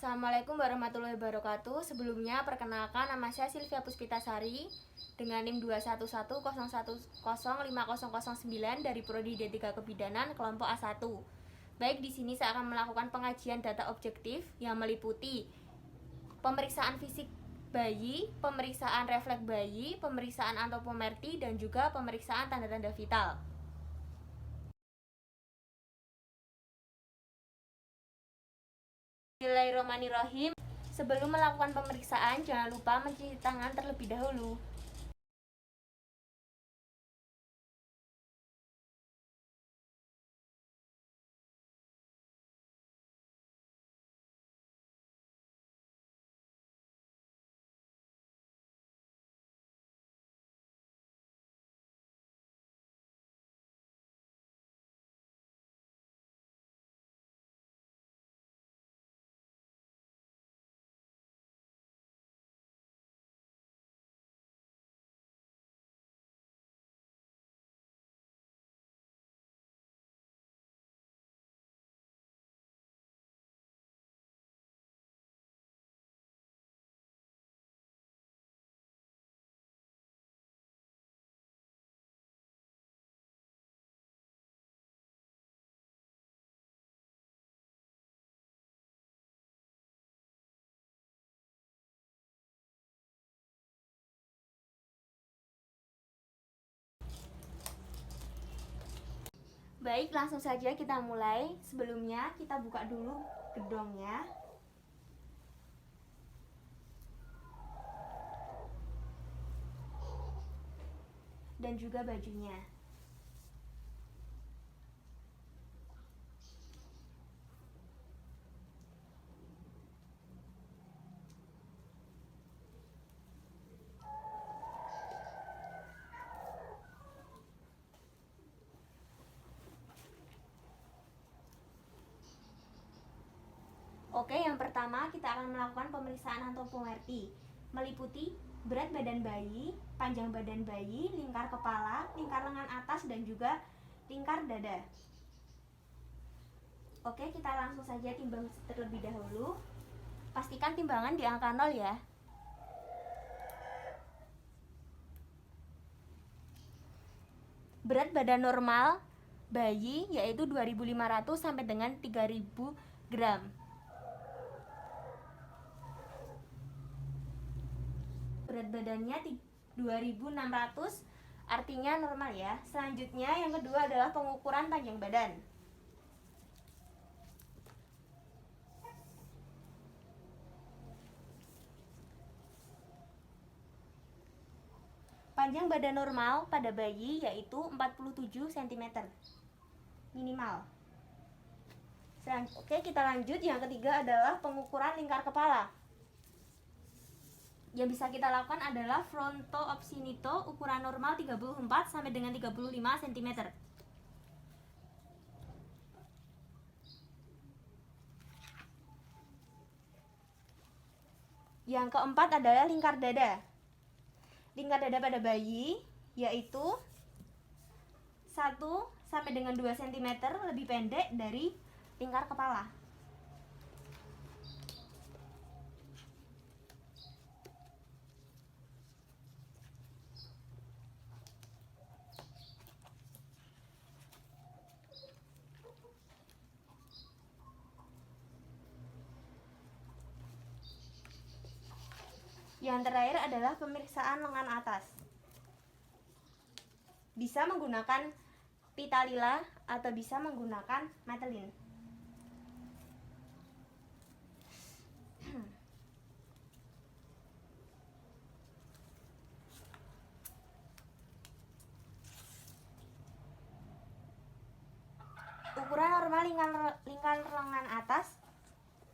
Assalamualaikum warahmatullahi wabarakatuh. Sebelumnya perkenalkan, nama saya Silvia Puspitasari dengan NIM 21101015009 dari Prodi D3 Kebidanan kelompok A1. Baik, di sini saya akan melakukan pengajian data objektif yang meliputi pemeriksaan fisik bayi, pemeriksaan refleks bayi, pemeriksaan antropometri, dan juga pemeriksaan tanda-tanda vital. Bismillahirrahmanirrahim. Sebelum melakukan pemeriksaan, jangan lupa mencuci tangan terlebih dahulu. Baik, langsung saja kita mulai. Sebelumnya kita buka dulu gedongnya. Dan juga bajunya. Oke, yang pertama kita akan melakukan pemeriksaan antropometri, meliputi berat badan bayi, panjang badan bayi, lingkar kepala, lingkar lengan atas, dan juga lingkar dada. Oke, kita langsung saja timbang terlebih dahulu. Pastikan timbangan di angka 0 ya. Berat badan normal bayi yaitu 2.500 sampai dengan 3.000 gram. Berat badannya 2.600, artinya normal ya. Selanjutnya yang kedua adalah pengukuran panjang badan. Panjang badan normal pada bayi yaitu 47 cm minimal. Oke, kita lanjut. Yang ketiga adalah pengukuran lingkar kepala. Yang bisa kita lakukan adalah fronto-opsinito, ukuran normal 34 sampai dengan 35 cm. Yang keempat adalah lingkar dada. Lingkar dada pada bayi yaitu 1 sampai dengan 2 cm lebih pendek dari lingkar kepala. Yang terakhir adalah pemeriksaan lengan atas. Bisa menggunakan pita lila atau bisa menggunakan metelin. Ukuran normal lingkar lengan atas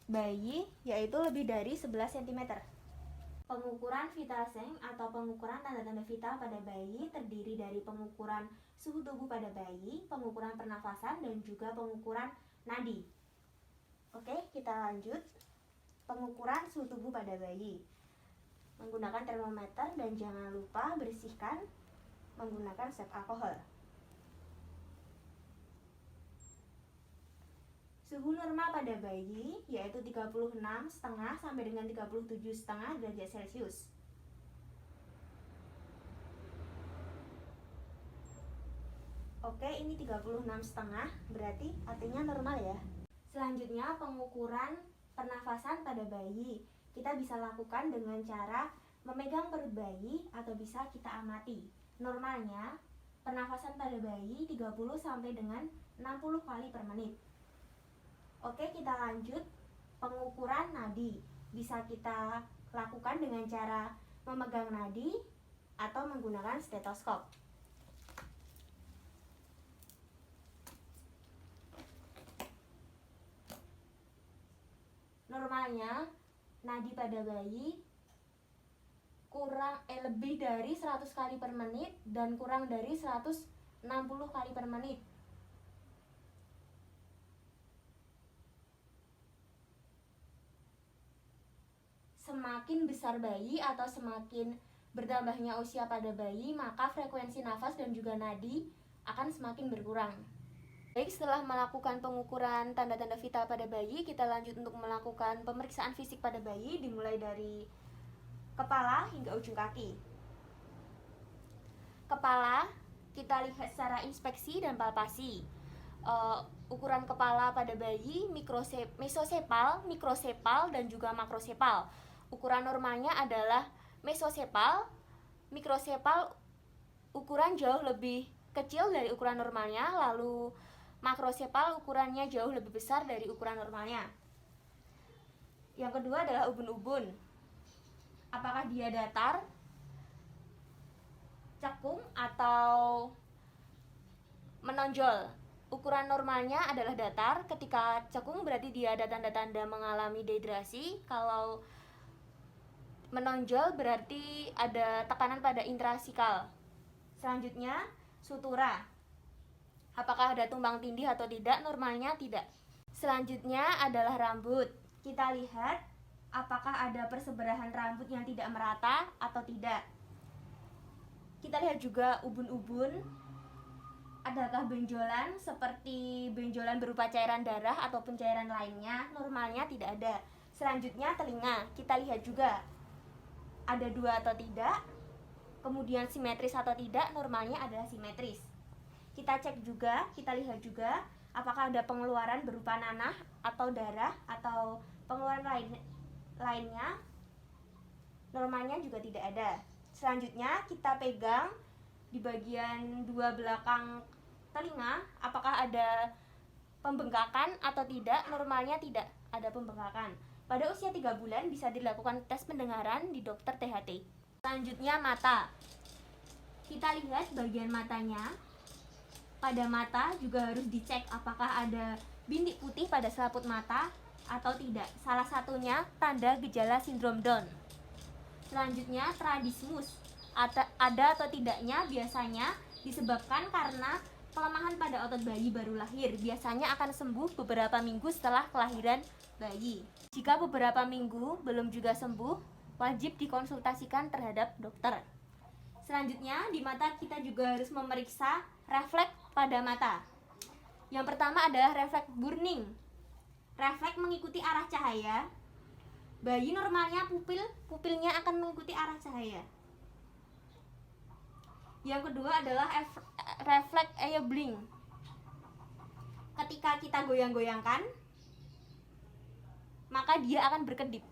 bayi yaitu lebih dari 11 cm. Pengukuran vital sign atau pengukuran tanda-tanda vital pada bayi terdiri dari pengukuran suhu tubuh pada bayi, pengukuran pernafasan, dan juga pengukuran nadi. Oke, kita lanjut. Pengukuran suhu tubuh pada bayi menggunakan termometer, dan jangan lupa bersihkan menggunakan sep alkohol. Suhu normal pada bayi yaitu 36,5 sampai dengan 37,5 derajat Celcius. Oke, ini 36,5 berarti artinya normal ya. Selanjutnya pengukuran pernafasan pada bayi. Kita bisa lakukan dengan cara memegang perut bayi atau bisa kita amati. Normalnya pernafasan pada bayi 30 sampai dengan 60 kali per menit. Oke, kita lanjut pengukuran nadi. Bisa kita lakukan dengan cara memegang nadi atau menggunakan stetoskop. Normalnya nadi pada bayi lebih dari 100 kali per menit dan kurang dari 160 kali per menit. Semakin besar bayi atau semakin bertambahnya usia pada bayi, maka frekuensi nafas dan juga nadi akan semakin berkurang. Baik, setelah melakukan pengukuran tanda-tanda vital pada bayi, kita lanjut untuk melakukan pemeriksaan fisik pada bayi, dimulai dari kepala hingga ujung kaki. Kepala kita lihat secara inspeksi dan palpasi. Ukuran kepala pada bayi mesosepal, mikrosepal, dan juga makrosepal. Ukuran normalnya adalah mesosepal, mikrosepal ukuran jauh lebih kecil dari ukuran normalnya, lalu makrosepal ukurannya jauh lebih besar dari ukuran normalnya. Yang kedua adalah ubun-ubun. Apakah dia datar, cekung, atau menonjol? Ukuran normalnya adalah datar. Ketika cekung berarti dia ada tanda-tanda mengalami dehidrasi. Kalau menonjol berarti ada tekanan pada intrasikal. Selanjutnya sutura. Apakah ada tumbang tindih atau tidak? Normalnya tidak. Selanjutnya adalah rambut. Kita lihat apakah ada perseberahan rambut yang tidak merata atau tidak. Kita lihat juga ubun-ubun. Adakah benjolan seperti benjolan berupa cairan darah atau cairan lainnya? Normalnya tidak ada. Selanjutnya telinga. Kita lihat juga ada dua atau tidak. Kemudian simetris atau tidak? Normalnya adalah simetris. Kita cek juga, kita lihat juga apakah ada pengeluaran berupa nanah atau darah atau pengeluaran lainnya. Normalnya juga tidak ada. Selanjutnya kita pegang di bagian dua belakang telinga, apakah ada pembengkakan atau tidak? Normalnya tidak ada pembengkakan. Pada usia 3 bulan bisa dilakukan tes pendengaran di dokter THT. Selanjutnya mata. Kita lihat bagian matanya. Pada mata juga harus dicek apakah ada bintik putih pada selaput mata atau tidak. Salah satunya tanda gejala sindrom Down. Selanjutnya stradismus. Ada atau tidaknya biasanya disebabkan karena pelemahan pada otot bayi baru lahir. Biasanya akan sembuh beberapa minggu setelah kelahiran bayi. Jika beberapa minggu belum juga sembuh, wajib dikonsultasikan terhadap dokter. Selanjutnya di mata kita juga harus memeriksa refleks pada mata. Yang pertama adalah refleks burning. Refleks mengikuti arah cahaya. Bayi normalnya pupilnya akan mengikuti arah cahaya. Yang kedua adalah refleks eye blink. Ketika kita goyang-goyangkan, maka dia akan berkedip.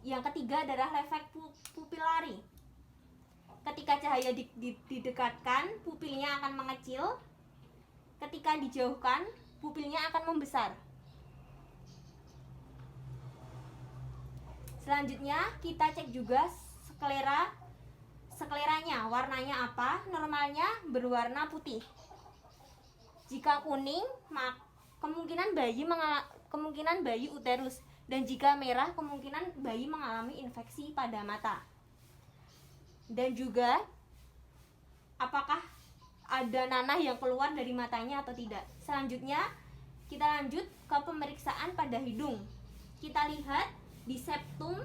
Yang ketiga adalah refleks pupilari. Ketika cahaya didekatkan, pupilnya akan mengecil. Ketika dijauhkan, pupilnya akan membesar. Selanjutnya kita cek juga skleranya, warnanya apa? Normalnya berwarna putih. Jika kuning, kemungkinan bayi uterus, dan jika merah kemungkinan bayi mengalami infeksi pada mata. Dan juga apakah ada nanah yang keluar dari matanya atau tidak. Selanjutnya kita lanjut ke pemeriksaan pada hidung. Kita lihat di septum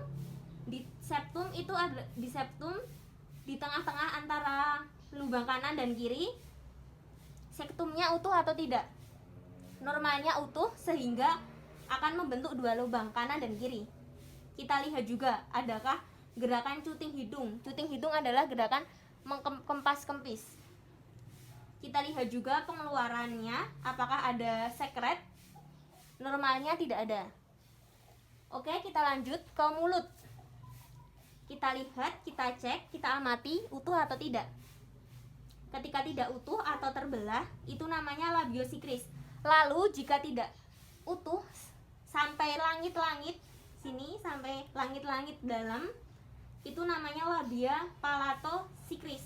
itu ada di septum di tengah-tengah antara lubang kanan dan kiri. Septumnya utuh atau tidak. normalnya utuh sehingga akan membentuk dua lubang kanan dan kiri. Kita lihat juga adakah gerakan cuting hidung. Cuting hidung adalah gerakan mengkempas-kempis. Kita lihat juga pengeluarannya, apakah ada sekret. Normalnya tidak ada. Oke, kita lanjut ke mulut. Kita lihat, kita cek, kita amati utuh atau tidak. Ketika tidak utuh atau terbelah, itu namanya labiosikris. Lalu jika tidak utuh sampai langit-langit sini, sampai langit-langit dalam, itu namanya labia palatosikris.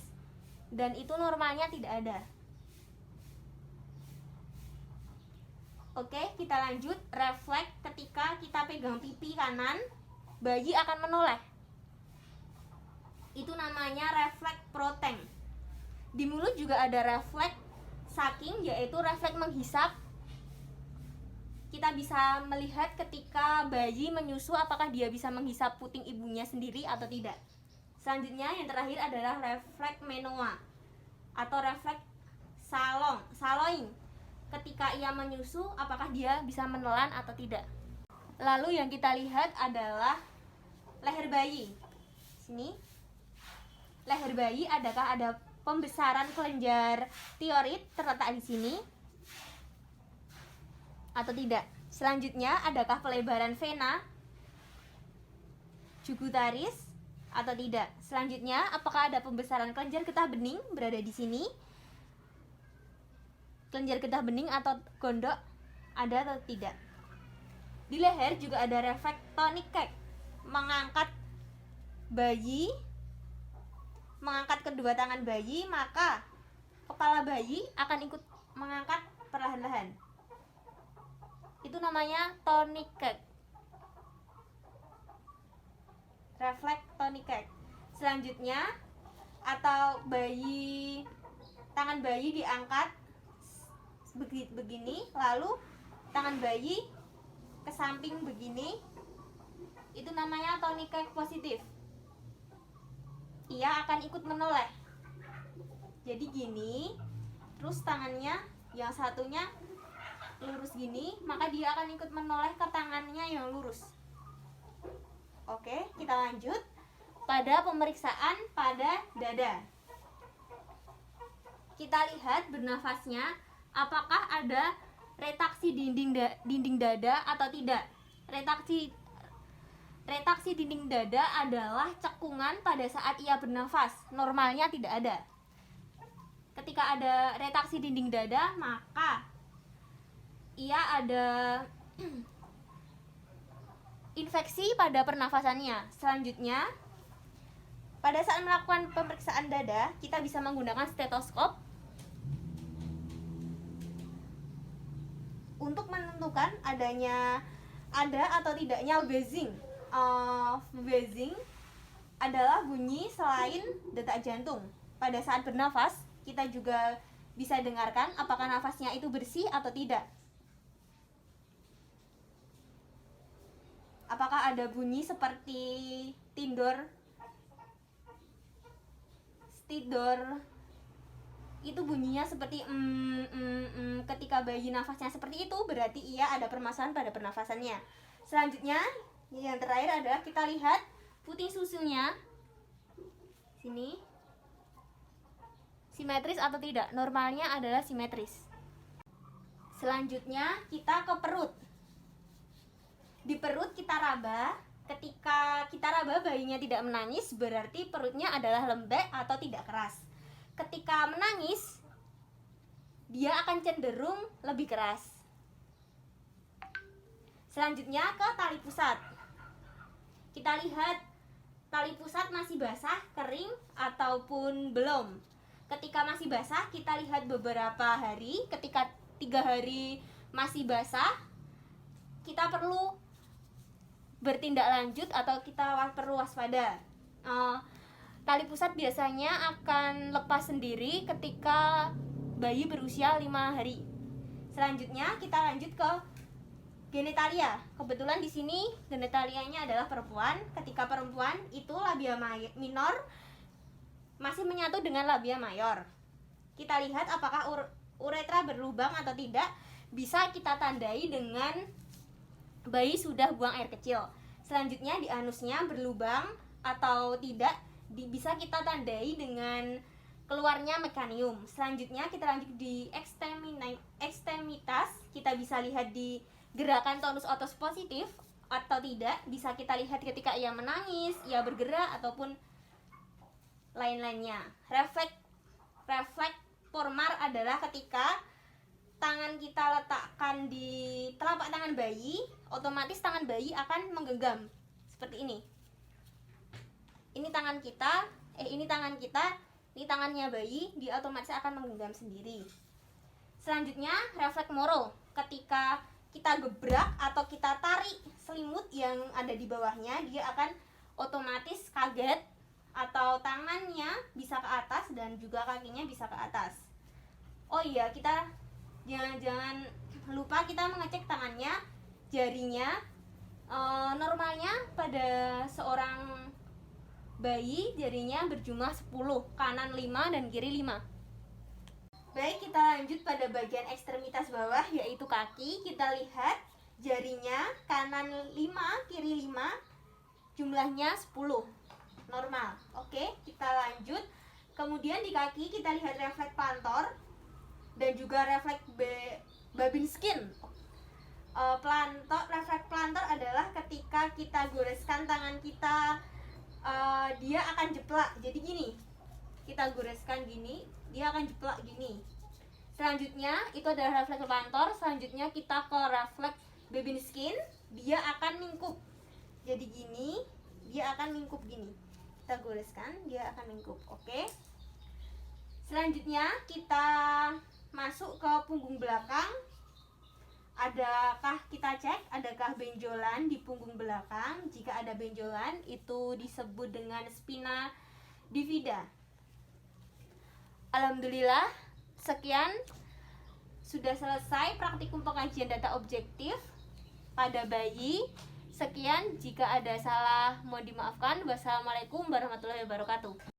Dan itu normalnya tidak ada. Oke, kita lanjut. Refleks ketika kita pegang pipi kanan, bayi akan menoleh. Itu namanya refleks proteng. Di mulut juga ada refleks sucking, yaitu refleks menghisap. Kita bisa melihat ketika bayi menyusu apakah dia bisa menghisap puting ibunya sendiri atau tidak. Selanjutnya yang terakhir adalah refleks menoa atau refleks saloing. Ketika ia menyusu apakah dia bisa menelan atau tidak. Lalu yang kita lihat adalah leher bayi. Sini. Leher bayi, adakah ada pembesaran kelenjar tiroid terletak di sini atau tidak? Selanjutnya, adakah pelebaran vena jugutaris atau tidak? Selanjutnya, apakah ada pembesaran kelenjar getah bening berada di sini? Kelenjar getah bening atau gondok ada atau tidak? Di leher juga ada refleks tonikek, mengangkat kedua tangan bayi, maka kepala bayi akan ikut mengangkat perlahan-lahan. Itu namanya tonikek. Refleks tonikek. Selanjutnya, atau tangan bayi diangkat begini, lalu tangan bayi ke samping begini. Itu namanya tonikek positif. Ia akan ikut menoleh. Jadi gini, terus tangannya yang satunya lurus gini, maka dia akan ikut menoleh ke tangannya yang lurus. Oke, kita lanjut pada pemeriksaan pada dada. Kita lihat bernafasnya, apakah ada retraksi dinding dada atau tidak. Retraksi dinding dada adalah cekungan pada saat ia bernafas. Normalnya tidak ada. Ketika ada retraksi dinding dada, maka ia ada infeksi pada pernafasannya. Selanjutnya, pada saat melakukan pemeriksaan dada, kita bisa menggunakan stetoskop untuk menentukan ada atau tidaknya wheezing. Wheezing adalah bunyi selain detak jantung. Pada saat bernafas, kita juga bisa dengarkan apakah nafasnya itu bersih atau tidak. Apakah ada bunyi seperti tidur, itu bunyinya seperti ketika bayi nafasnya seperti itu, berarti ia ada permasalahan pada pernafasannya. Selanjutnya, yang terakhir adalah kita lihat puting susunya. Sini. Simetris atau tidak? Normalnya adalah simetris. Selanjutnya, kita ke perut. Di perut kita raba. Ketika kita raba bayinya tidak menangis, berarti perutnya adalah lembek atau tidak keras. Ketika menangis, dia akan cenderung lebih keras. Selanjutnya ke tali pusat. Kita lihat tali pusat masih basah, kering, ataupun belum. Ketika masih basah, kita lihat beberapa hari. Ketika 3 hari masih basah, kita perlu bertindak lanjut atau kita perlu waspada. Tali pusat biasanya akan lepas sendiri ketika bayi berusia 5 hari. Selanjutnya kita lanjut ke genitalia. Kebetulan di sini genitalianya adalah perempuan. Ketika perempuan itu labia minor masih menyatu dengan labia mayor. Kita lihat apakah uretra berlubang atau tidak. bisa kita tandai dengan bayi sudah buang air kecil. Selanjutnya di anusnya berlubang atau tidak bisa kita tandai dengan keluarnya mekanium. Selanjutnya kita lanjut di ekstremitas. Kita bisa lihat di gerakan tonus otot positif atau tidak. Bisa kita lihat ketika ia menangis, ia bergerak, ataupun lain-lainnya. Refleks formar adalah ketika tangan kita letakkan di telapak tangan bayi, otomatis tangan bayi akan menggenggam seperti ini. Ini tangan kita, ini tangannya bayi, dia otomatis akan menggenggam sendiri. Selanjutnya refleks Moro, ketika kita gebrak atau kita tarik selimut yang ada di bawahnya, dia akan otomatis kaget atau tangannya bisa ke atas dan juga kakinya bisa ke atas. Oh iya, kita jangan lupa kita mengecek tangannya, jarinya. Normalnya pada seorang bayi jarinya berjumlah 10, kanan 5 dan kiri 5. Baik, kita lanjut pada bagian ekstremitas bawah yaitu kaki. Kita lihat jarinya kanan 5, kiri 5, jumlahnya 10, normal. Oke, kita lanjut. Kemudian di kaki kita lihat refleks plantar dan juga refleks Babinski. Refleks plantar adalah ketika kita goreskan tangan kita, dia akan jeplak. Jadi gini, kita goreskan gini, dia akan jeplak gini. Selanjutnya itu adalah refleks plantar. Selanjutnya kita ke refleks Babinski, dia akan mingkup. Jadi gini, dia akan mingkup gini. Kita goreskan, dia akan mingkup. Oke. Selanjutnya kita masuk ke punggung belakang. Adakah kita cek, adakah benjolan di punggung belakang? Jika ada benjolan, itu disebut dengan spina bifida. Alhamdulillah, sekian sudah selesai praktikum pengajian data objektif pada bayi. Sekian, jika ada salah mohon dimaafkan. Wassalamualaikum warahmatullahi wabarakatuh.